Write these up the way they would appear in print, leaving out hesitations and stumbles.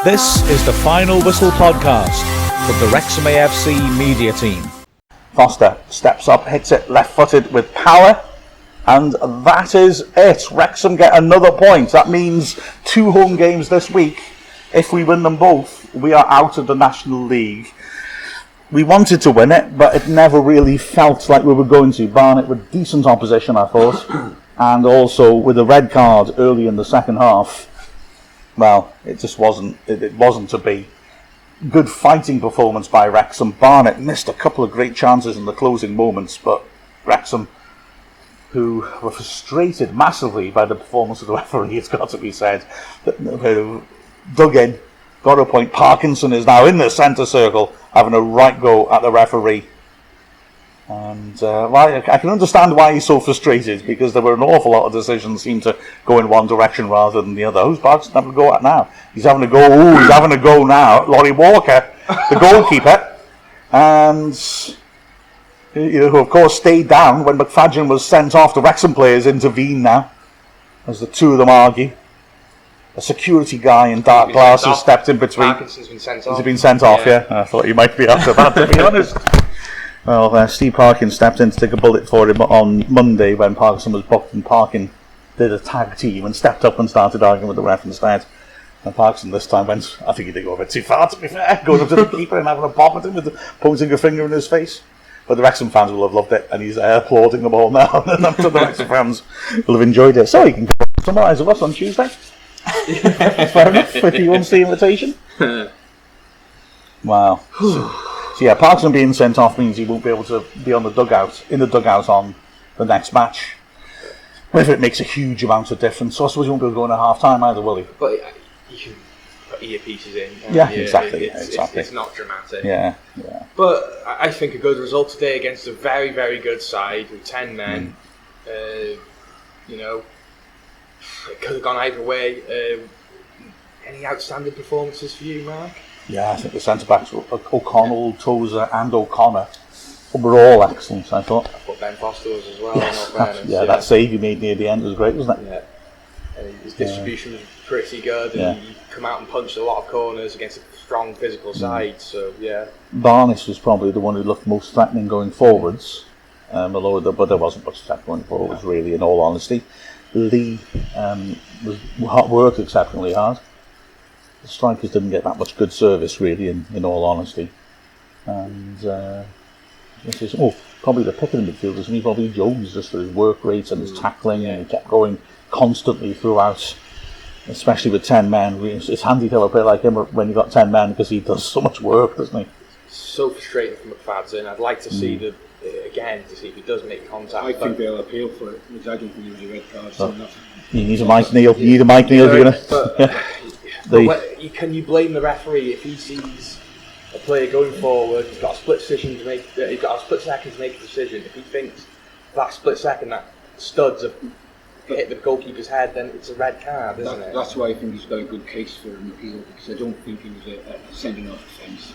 This is the Final Whistle podcast from the Wrexham AFC media team. Foster steps up, hits it left-footed with power, and that is it. Wrexham get another point. That means 2 home games this week. If we win them both, we are out of the National League. We wanted to win it, but it never really felt like we were going to. Barnet with decent opposition, I thought, and also with a red card early in the second half. Well, it just wasn't. It wasn't to be. Good fighting performance by Wrexham. Barnet missed a couple of great chances in the closing moments, but Wrexham, who were frustrated massively by the performance of the referee, it's got to be said, dug in, got a point. Parkinson is now in the centre circle, having a right go at the referee. And I can understand why he's so frustrated, because there were an awful lot of decisions seemed to go in one direction rather than the other. Who's Parkinson having a go at now? He's having a go. He's having a go now. Laurie Walker, the goalkeeper, and who of course stayed down when McFadden was sent off. The Wrexham players intervene now, as the two of them argue. A security guy in dark glasses stepped in between. Parkinson's been sent off. Has he been sent off? Yeah. I thought you might be after that, to be honest. Well, Steve Parkin stepped in to take a bullet for him on Monday when Parkinson was booked, and Parkin did a tag team and stepped up and started arguing with the ref instead. And Parkinson this time went, I think he did go a bit too far, to be fair, going up to the keeper and having a pop at him with pointing a finger in his face. But the Wrexham fans will have loved it, and he's applauding them all now, and I'm sure the Wrexham fans will have enjoyed it. So you can come and summarise with us on Tuesday. Fair enough, if you want the invitation. Wow. So yeah, Parkinson being sent off means he won't be able to be in the dugout on the next match. Whether it makes a huge amount of difference, so I suppose he won't be able to go in at half time either, will he? But you can put earpieces in. Yeah, exactly. It's not dramatic. Yeah. But I think a good result today against a very, very good side with 10 men. It could have gone either way. Any outstanding performances for you, Mark? Yeah, I think the centre-backs, O'Connell, Tozer and O'Connor, were all excellent, I thought. I thought Ben Foster was as well. Yes, that save he made near the end was great, wasn't it? Yeah. And his distribution was pretty good, and he come out and punched a lot of corners against a strong physical side, so yeah. Barnes was probably the one who looked most threatening going forwards, but there wasn't much threat going forwards, really, in all honesty. Lee worked exceptionally hard. The strikers didn't get that much good service, really, in all honesty. And probably the pick of the midfielders, and probably Jones, just for his work rate and his tackling, and he kept going constantly throughout, especially with 10 men. It's handy to have a player like him when you've got 10 men, because he does so much work, doesn't he? So frustrating for McFadden. I'd like to see to see if he does make contact. I think they'll appeal for it, because I don't think it was a red card. So you need a Mike Neal. You need a Mike Neal if you're going to... Can you blame the referee if he sees a player going forward? He's got a split decision to make. He's got a split second to make a decision. If he thinks that split second that studs have hit the goalkeeper's head, then it's a red card, isn't it? That's why I think he's got a good case for an appeal, because I don't think he was a sending off offence.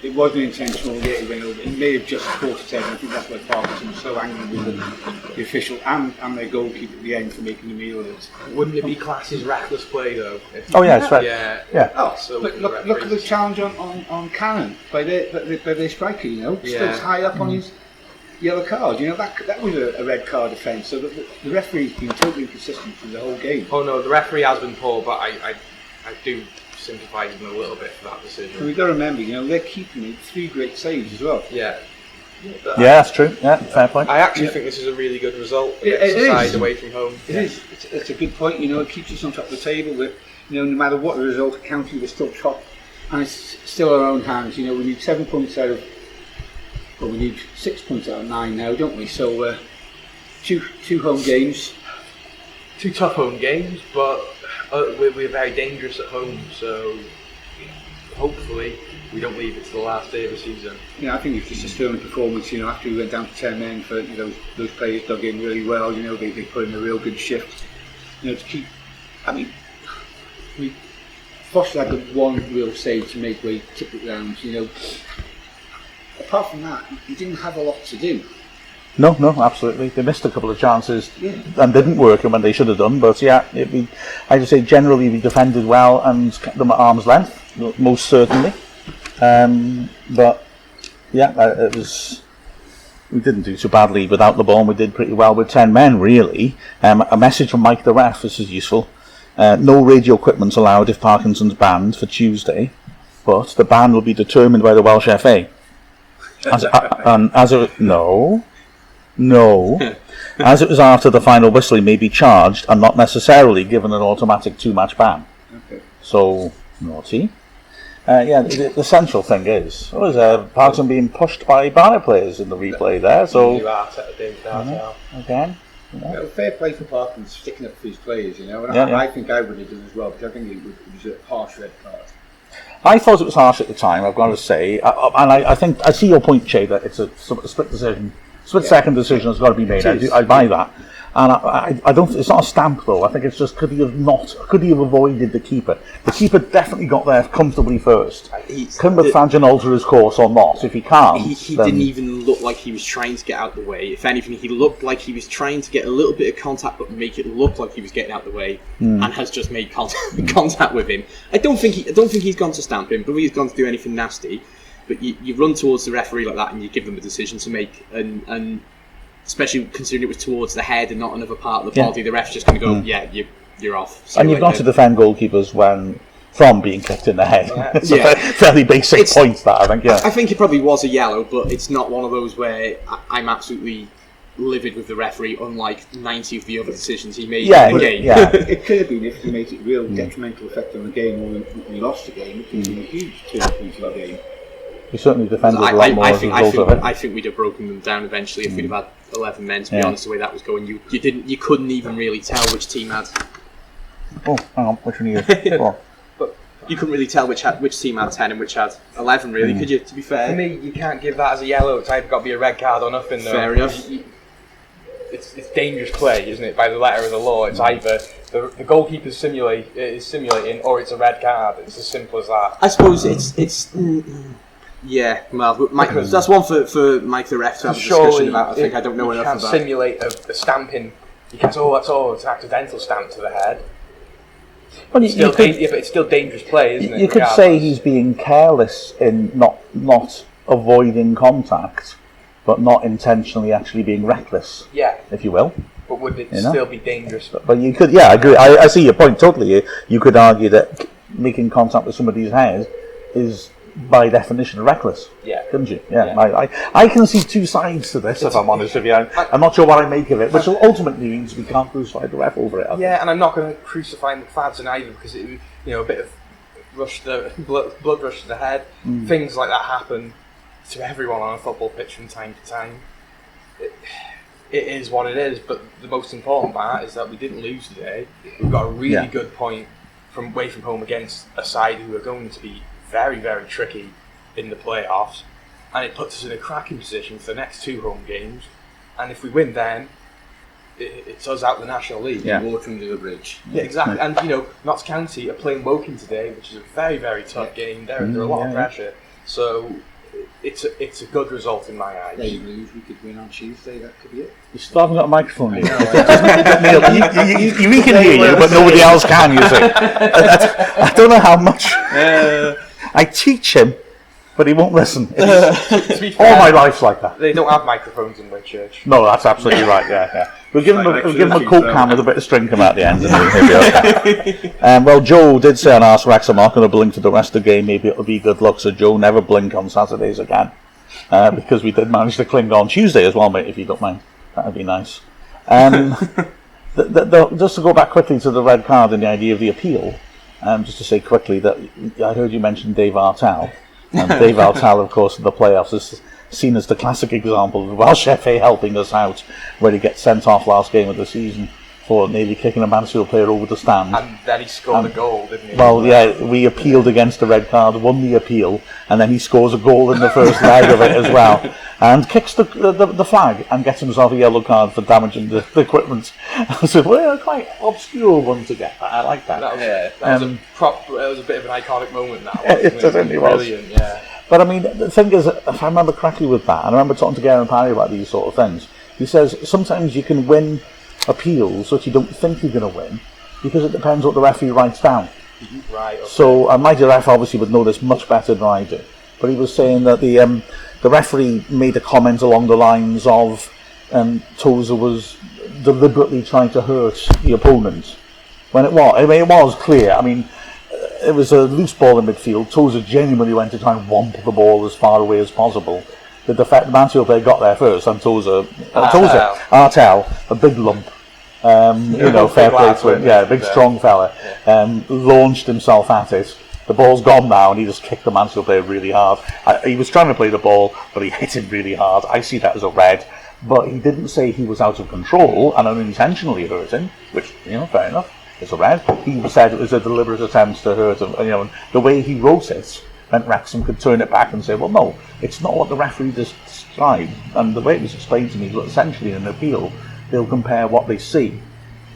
It wasn't intentional. He went over. He may have just caught his head. I think that's why Parkinson was so angry with the official and their goalkeeper at the end for making the meal of it. Wouldn't it be classed as reckless play though? It's right. Yeah. Oh, so look at the challenge on Cannon by their striker. Still high up on his yellow card. That was a red card offence. So the referee's been totally consistent through the whole game. Oh no, the referee has been poor, but I do sympathise with him a little bit for that decision. And we've got to remember, they're keeping 3 great saves as well. Yeah, that's true. Yeah, fair point. I actually think this is a really good result against the side away from home. It is. It's a good point. It keeps us on top of the table. With no matter what the result, county we're still top, and it's still our own hands. We need 7 points out of. Well, we need 6 points out of 9 now, don't we? So, 2 home games. 2 tough home games, but we're very dangerous at home, so hopefully we don't leave it to the last day of the season. I think it's just a sterling performance, after we went down to 10 men, for those players dug in really well, they put in a real good shift. To keep, Foster had the one real save to make where he tipped it round, apart from that, he didn't have a lot to do. No, absolutely. They missed a couple of chances and didn't work them when they should have done. But yeah, I just say generally we defended well and kept them at arm's length, most certainly. But yeah, it was. We didn't do too badly without the ball. We did pretty well with 10 men, really. A message from Mike the ref. This is useful. No radio equipment allowed if Parkinson's banned for Tuesday, but the ban will be determined by the Welsh FA. No. As it was after the final whistle, he may be charged and not necessarily given an automatic 2-match ban. Okay. So, naughty. The central thing is, Parkinson being pushed by Barnet players in the replay there. So, again. Well, fair play for Parkinson sticking up for his players, and I think I would have done as well, because I think it was a harsh red card. I thought it was harsh at the time, I've got to say, and I think I see your point, Chay, that it's a split decision. Split-second decision has got to be made. I buy that, and I don't. It's not a stamp though. I think it's just could he have avoided the keeper? The keeper definitely got there comfortably first. Can Fangin alter his course or not? If he can't, he didn't even look like he was trying to get out the way. If anything, he looked like he was trying to get a little bit of contact, but make it look like he was getting out the way, and has just made contact with him. I don't think he's gone to stamp him, but he's gone to do anything nasty. But you run towards the referee like that and you give them a decision to make, and especially considering it was towards the head and not another part of the body, the ref's just going to go, you're off. So and you've got to defend goalkeepers from being kicked in the head. It's a fairly basic point, that I think. Yeah, I think it probably was a yellow, but it's not one of those where I'm absolutely livid with the referee, unlike 90 of the other decisions he made in the game. Yeah. It could have been if he made it real detrimental effect on the game, or when he lost the game. It could have been a huge turning point in the game. We certainly defended a lot more as a result of it. I think we'd have broken them down eventually if we'd have had 11 men. To be honest, the way that was going, you couldn't even really tell which team had. Oh, hang on, which one are you? But you couldn't really tell which team had 10 and which had 11. Really, could you? To be fair, for me, you can't give that as a yellow. It's either got to be a red card or nothing. Though. Fair enough. It's dangerous play, isn't it? By the letter of the law, it's either the goalkeeper is simulating, or it's a red card. It's as simple as that. I suppose it's. Yeah, well, that's one for Mike the ref to have a discussion about. I don't know enough about. You can't simulate a stamping. You can't say, it's an accidental stamp to the head. Well, but it's still dangerous play, isn't it? You could say he's being careless in not avoiding contact, but not intentionally actually being reckless. Yeah, if you will. But would it still be dangerous? But you could, I agree. I see your point totally. You could argue that making contact with somebody's head is, by definition, reckless. Yeah. Couldn't you? Yeah. I can see two sides to this, if I'm honest with you. I'm not sure what I make of it, which ultimately means we can't crucify the ref over it. Yeah, and I'm not going to crucify McFadden either, because it, a bit of blood rush to the head. Things like that happen to everyone on a football pitch from time to time. It is what it is, but the most important part is that we didn't lose today. We've got a really good point away from home against a side who are going to be very, very tricky in the playoffs, and it puts us in a cracking position for the next 2 home games. And if we win, then it's us out the National League. Water under the bridge. Yeah, exactly. And Notts County are playing Woking today, which is a very, very tough game. They're under a lot of pressure, so it's a good result in my eyes. They lose, we could win on Tuesday. That could be it. You still haven't got a microphone, Neil. We can hear you, but nobody else can. You see, I don't know how much. I teach him, but he won't listen. To be fair, all my life's like that. They don't have microphones in Whitchurch. No, that's absolutely right. Yeah. We'll give him a Coke can with a bit of string come out the end, and he'll be okay. Well, Joe did say on Ask Wrexham, I'm not going to blink for the rest of the game. Maybe it'll be good luck. So Joe, never blink on Saturdays again, because we did manage to cling on Tuesday as well, mate. If you don't mind, that'd be nice. Just to go back quickly to the red card and the idea of the appeal. Just to say quickly that I heard you mention Dave Artell. And Dave Artell, of course, in the playoffs is seen as the classic example of the Welsh FA helping us out, where he gets sent off last game of the season for nearly kicking a Mansfield player over the stand. And then he scored a goal, didn't he? Well, we appealed against the red card, won the appeal, and then he scores a goal in the first leg of it as well, and kicks the flag and gets himself a yellow card for damaging the equipment. So, quite obscure one to get. I like that. That was a bit of an iconic moment. That was, it certainly was. Brilliant, yeah. But I mean, the thing is, if I remember correctly with that, and I remember talking to Gary and Parry about these sort of things, He says sometimes you can win appeals that you don't think you're going to win because it depends what the referee writes down. Right. Okay. So Mighty Ref obviously would know this much better than I do. But he was saying that the referee made a comment along the lines of Tozer was deliberately trying to hurt the opponent. When it was clear. I mean, it was a loose ball in midfield. Tozer genuinely went to try and whomp the ball as far away as possible. The Mansfield player got there first, and Artel, a big lump. Fair play to him. Yeah, a big strong fella. Launched himself at it. The ball's gone now, and he just kicked the Mansfield player really hard. He was trying to play the ball, but he hit him really hard. I see that as a red. But he didn't say he was out of control and unintentionally hurt him, which, fair enough. It's a red. He said it was a deliberate attempt to hurt him. And the way he wrote it meant Wrexham could turn it back and say, well, no, it's not what the referee described. And the way it was explained to me was essentially in an appeal, they'll compare what they see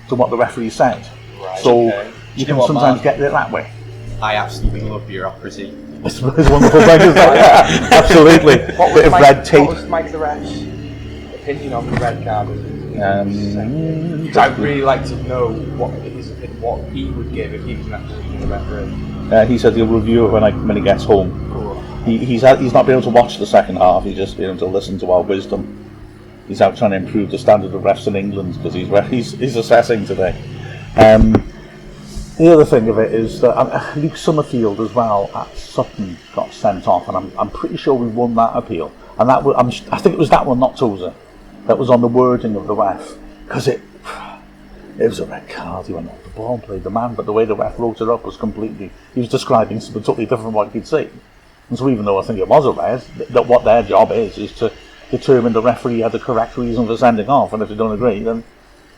to what the referee said. Right, so you can sometimes get it that way. I absolutely love bureaucracy. It's wonderful things like that. Absolutely. What bit of red tape. What was Mike the ref's opinion on the red card? I'd really like to know what he would give if he was actually the referee. He said he'll review it when he gets home. Cool. He's not been able to watch the second half. He's just been able to listen to our wisdom. He's out trying to improve the standard of refs in England because he's assessing today. The other thing of it is that Luke Summerfield as well at Sutton got sent off, and I'm pretty sure we won that appeal. And I think it was that one, not Tozer, that was on the wording of the ref, because it was a red card. He went off the ball and played the man, but the way the ref wrote it up was completely. He was describing something totally different from what you'd see. And so even though I think it was a red, that what their job is to determine the referee had the correct reason for sending off, and if you don't agree, then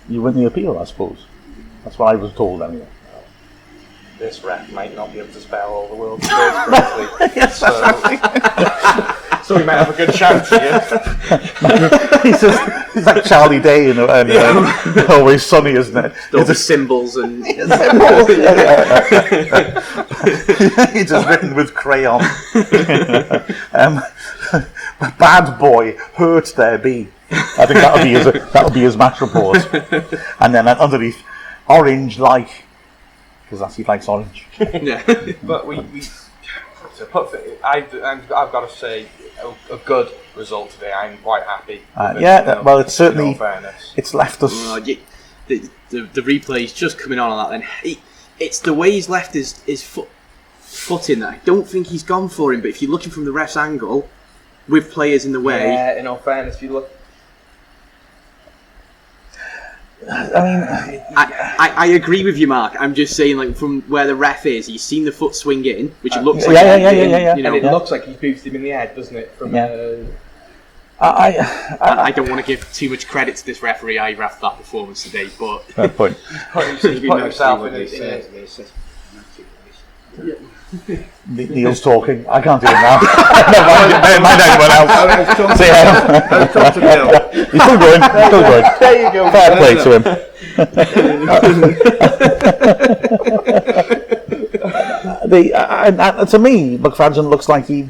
you win the appeal, I suppose. That's what I was told anyway. This ref might not be able to spell all the world's words correctly. Yes, so we might have a good chance here. He's like Charlie Day in Always Sunny, isn't it? There'll be symbols and symbols. It's just written with crayon. Bad boy, hurt there be. I think that'll be his match report. And then underneath, orange like. Because that's he likes orange. Yeah. But I've got to say a good result today. I'm quite happy. Well, it's certainly it's left us. The replay's just coming on that. Then it's the way he's left his foot in there. I don't think he's gone for him. But if you're looking from the ref's angle, with players in the way, yeah. In all fairness, if you look. I agree with you, Mark. I'm just saying, like, from where the ref is, he's seen the foot swing in, which it looks like. Yeah. And it looks like he's boosted him in the head, doesn't it? I don't want to give too much credit to this referee either after that performance today, but fair point. He's put himself in Neil's talking. I can't do it now. Mind anyone else. I'll talk to Neil. He's still going. There you go. Fair play to him. To me, McFadden looks like he.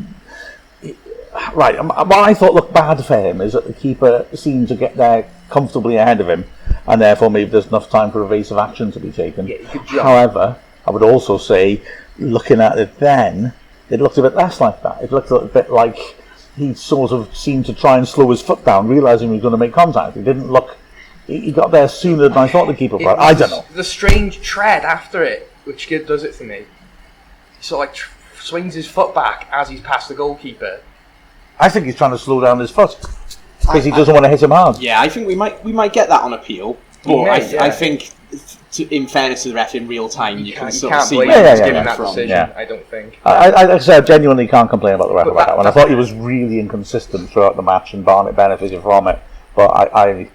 Right. What I thought looked bad for him is that the keeper seemed to get there comfortably ahead of him, and therefore maybe there's enough time for evasive action to be taken. However, I would also say, looking at it then, it looked a bit less like that. It looked a bit like he sort of seemed to try and slow his foot down, realising he was going to make contact. He didn't look. He got there sooner than I thought the keeper would. I don't know. The strange tread after it, which does it for me. He sort of like swings his foot back as he's past the goalkeeper. I think he's trying to slow down his foot because he doesn't want to hit him hard. Yeah, I think we might get that on appeal. But I think, in fairness to the ref, in real time, you can sort of see where he's given that decision. Yeah. I don't think. I genuinely can't complain about the ref about that one. I thought he was really inconsistent throughout the match, and Barnet benefited from it. But I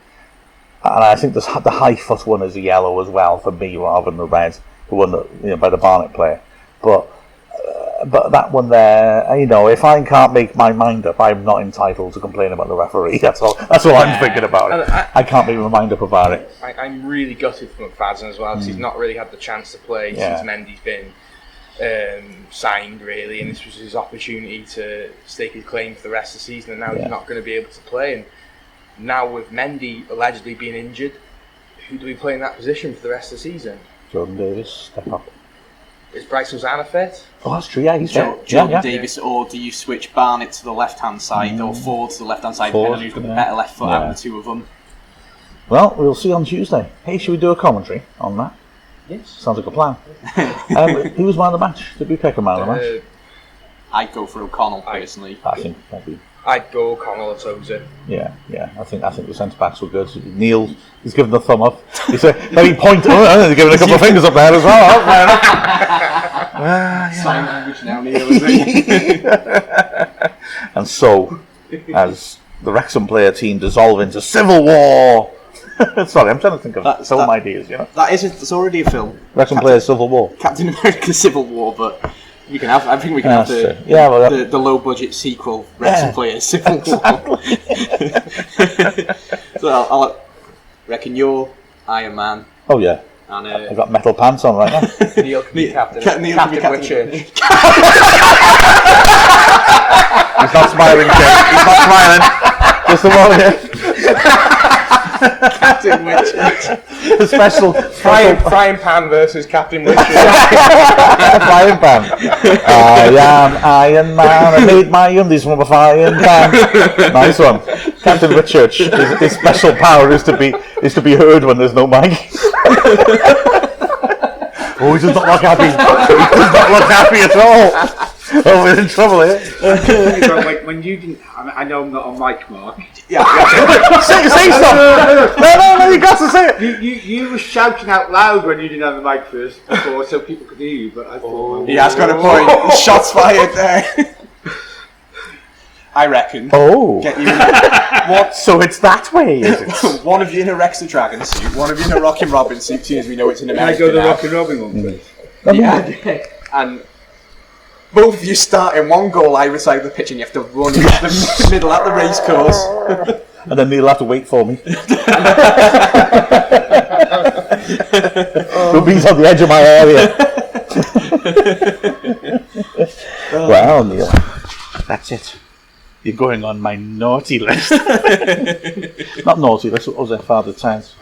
think the high foot one is a yellow as well for me, rather than the red, the one that by the Barnet player. But that one there, if I can't make my mind up, I'm not entitled to complain about the referee. That's all I'm thinking about it. I can't make my mind up about it. I'm really gutted for McFadden as well, because he's not really had the chance to play since Mendy's been signed, really, and this was his opportunity to stake his claim for the rest of the season, and now he's not going to be able to play. And now with Mendy allegedly being injured, who do we play in that position for the rest of the season? Jordan Davis, step up. Is Bryce Susanna fit? Oh, that's true. Yeah, he's fit. Jordan Davis, or do you switch Barnet to the left-hand side or Ford to the left-hand side, depending on who's got the better left foot out of the two of them? Well, we'll see on Tuesday. Hey, should we do a commentary on that? Yes. Sounds like a plan. Who was man of the match? Did we pick a man of the match? I'd go for O'Connell personally. I think maybe. I'd go O'Connell or Tozer. Yeah. I think the centre backs were good. Neil, he's given the thumb up. He's maybe point. He's giving a couple of fingers up there as well. Sign language now, Neil, isn't he? And so, as the Wrexham player team dissolve into civil war. Sorry, I'm trying to think of film ideas. It's already a film. Wrexham players Civil War. Captain America: Civil War, but. I think we can have the low budget sequel, Wrexham Players Civil War. So I'll reckon you're Iron Man. Oh yeah. And I've got metal pants on right now. Neil can be captain. Captain Whitchurch. He's not smiling, Jay. He's not smiling. Just a moment. Captain Whitchurch. The special frying pan versus Captain Whitchurch. Frying pan. I am Iron Man. I made my undies from a frying pan. Nice one. Captain Whitchurch. His special power is to be heard when there's no mic. Oh, he does not look happy. He does not look happy at all. Oh, we're in trouble here. Like when you didn't, I know I'm not on mic, Mark. Yeah. say stuff. No, you got to say it. You were shouting out loud when you didn't have the mic first before, so people could hear you. But I thought, he has got a point. Shots fired there. I reckon. Oh. Get you What? So it's that way, is it? One of you in a Rex the Dragon suit, one of you in a Rockin' Robin suit, seeing as we know it's an American. Can I go the Rockin' Robin one, please? Yeah. And both of you start in one goal either side of the pitch, and you have to run in the middle at the race course. And then Neil will have to wait for me. Ruby's on the edge of my area. Well, Neil, that's it. You're going on my naughty list. Not naughty list, what was it? Father Times.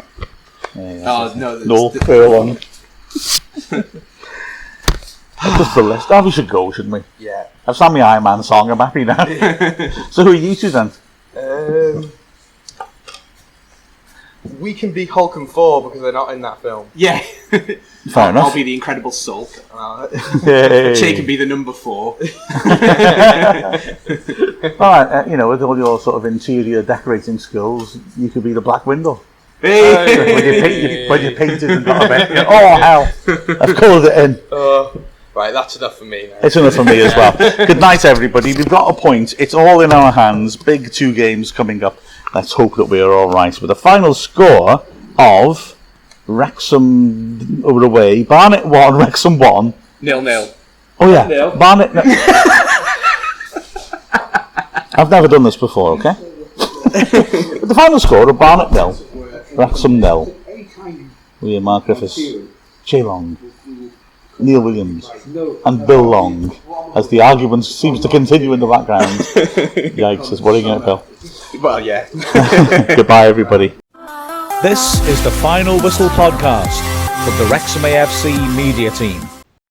No, furlong. Just the list. Oh, we should go, shouldn't we? Yeah. I've sang my Iron Man song, I'm happy now. So who are you two then? We can be Hulk and Thor because they're not in that film. Yeah. Fair enough. I'll be the Incredible Sulk. Hey. Chay can be the number 4. Alright, with all your sort of interior decorating skills, you could be the Black Window. Hey. When you painted and got a bit. Oh, hell. I've called it in. Right, that's enough for me now. It's enough for me as well. Good night, everybody. We've got a point. It's all in our hands. Big 2 games coming up. Let's hope that we're all right. With the final score of Wrexham away, Barnet 1, Wrexham 1. 0-0. Oh yeah, 0-0. Barnet. No. I've never done this before. Okay. The final score of Barnet 0, Wrexham 0. We are Mark Griffiths, Chay Long, Neil Williams, and Bill Long. As the argument seems to continue in the background. Yikes! It's worrying out, Bill. Well, yeah. Goodbye, everybody. This is the Final Whistle podcast from the Wrexham AFC media team.